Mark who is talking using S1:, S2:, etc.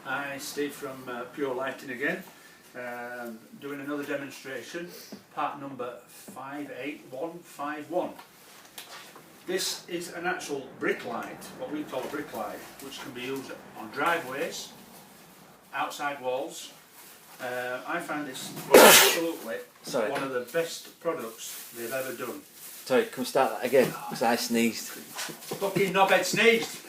S1: Hi, Steve from Pure Lighting again, doing another demonstration, part number 58151. This is an actual brick light, what we call a brick light, which can be used on driveways, outside walls. I find this absolutely one of the best products they've ever done.
S2: Sorry, can we start that again? Because I sneezed.
S1: Fucking knobhead sneezed!